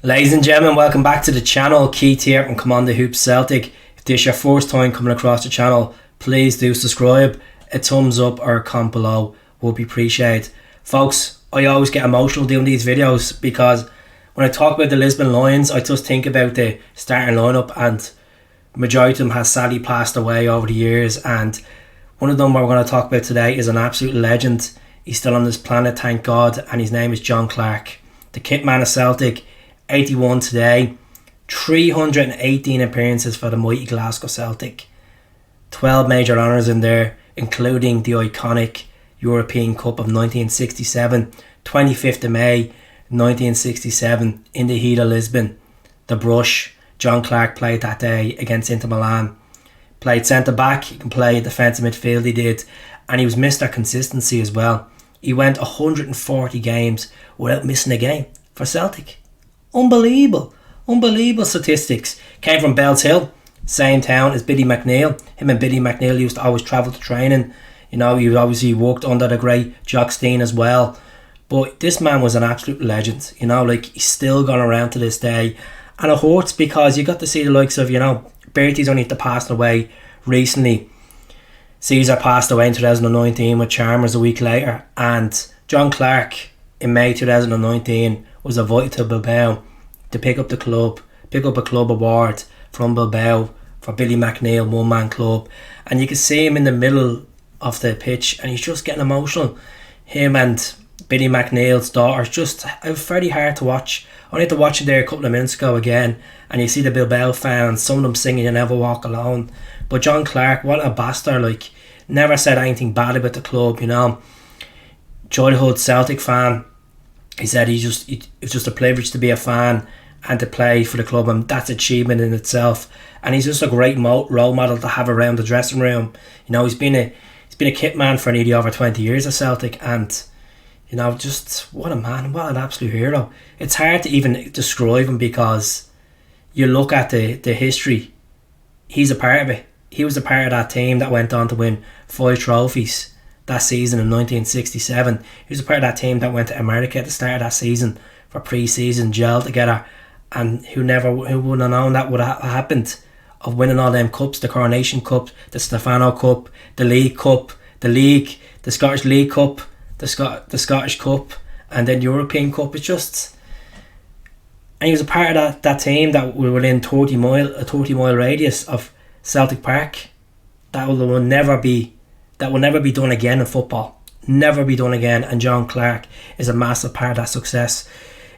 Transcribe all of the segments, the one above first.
Ladies and gentlemen, welcome back to the channel. Keith here from Come On The Hoop Celtic. If this is your first time coming across the channel, please do subscribe. A thumbs up or a comment below would be appreciated. Folks, I always get emotional doing these videos because when I talk about the Lisbon Lions, I just think about the starting lineup, and the majority of them has sadly passed away over the years, and one of them we're going to talk about today is an absolute legend. He's still on this planet, thank God, and his name is John Clarke, the kit man of Celtic. 81 today, 318 appearances for the mighty Glasgow Celtic, 12 major honours in there, including the iconic European Cup of 1967, 25th of May 1967 in the heat of Lisbon. The brush, John Clarke played that day against Inter Milan. Played centre back, he can play defensive midfield, he did, and he was Mr. Consistency as well. He went 140 games without missing a game for Celtic. Unbelievable statistics. Came from Bells Hill, same town as Billy McNeil. Him and Billy McNeil used to always travel to training. You know, he obviously worked under the great Jock Stein as well. But this man was an absolute legend. You know, like, he's still gone around to this day. And it hurts because you got to see the likes of, you know, Bertie's only passed away recently. Caesar passed away in 2019 with Chalmers a week later. And John Clarke in May 2019 was invited to Bilbao to pick up a club award from Bilbao for Billy McNeil, one man club, and you can see him in the middle of the pitch and he's just getting emotional. Him and Billy McNeil's daughter, just very hard to watch. I had to watch it there a couple of minutes ago again, and you see the Bilbao fans, some of them singing "You Never Walk Alone." But John Clarke, what a bastard, like, never said anything bad about the club, you know. Childhood Celtic fan. He said it's just a privilege to be a fan and to play for the club, and that's achievement in itself. And he's just a great role model to have around the dressing room. You know, he's been a kit man for nearly over 20 years at Celtic, and you know, just what a man, what an absolute hero. It's hard to even describe him because you look at the history. He's a part of it. He was a part of that team that went on to win 5 trophies that season in 1967. He was a part of that team that went to America at the start of that season for pre-season, gelled together, and who wouldn't have known that would have happened, of winning all them cups, the Coronation Cup, the Stefano Cup, the League Cup, the Scottish League Cup, the Scottish Cup, and then European Cup. It's just, and he was a part of that team that were within a 30 mile radius of Celtic Park. That will never be done again in football. Never be done again. And John Clarke is a massive part of that success.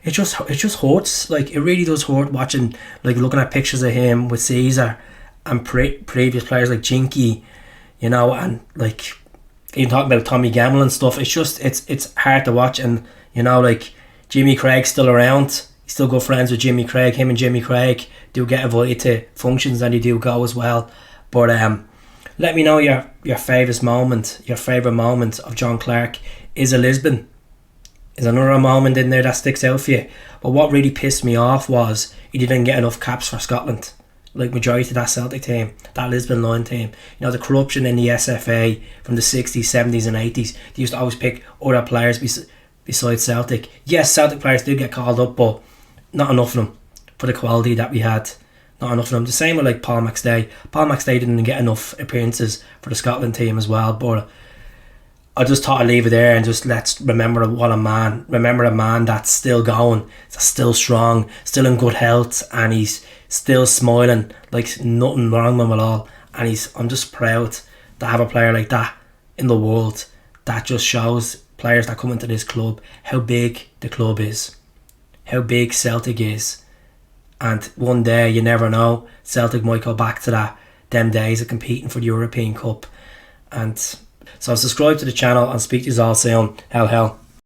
It just hurts. Like, it really does hurt watching, like, looking at pictures of him with Caesar and previous players like Jinky, you know, and like even talking about Tommy Gamble and stuff. It's just it's hard to watch. And you know, like, Jimmy Craig's still around. He's still good friends with Jimmy Craig. Him and Jimmy Craig do get invited to functions and they do go as well. But let me know your favourite moment of John Clarke. Is a Lisbon? Is another moment in there that sticks out for you? But what really pissed me off was he didn't get enough caps for Scotland, like majority of that Celtic team, that Lisbon Lion team. You know, the corruption in the SFA from the 60s, 70s and 80s. They used to always pick other players besides Celtic. Yes, Celtic players did get called up, but not enough of them for the quality that we had. Not enough of them. The same with like Paul McStay. Paul McStay didn't get enough appearances for the Scotland team as well. But I just thought I'd leave it there and just let's remember a man that's still going, that's still strong, still in good health, and he's still smiling like nothing wrong with him at all. And I'm just proud to have a player like that in the world that just shows players that come into this club how big the club is, how big Celtic is. And one day, you never know, Celtic might go back to them days of competing for the European Cup. And so subscribe to the channel and speak to you all soon. Hell.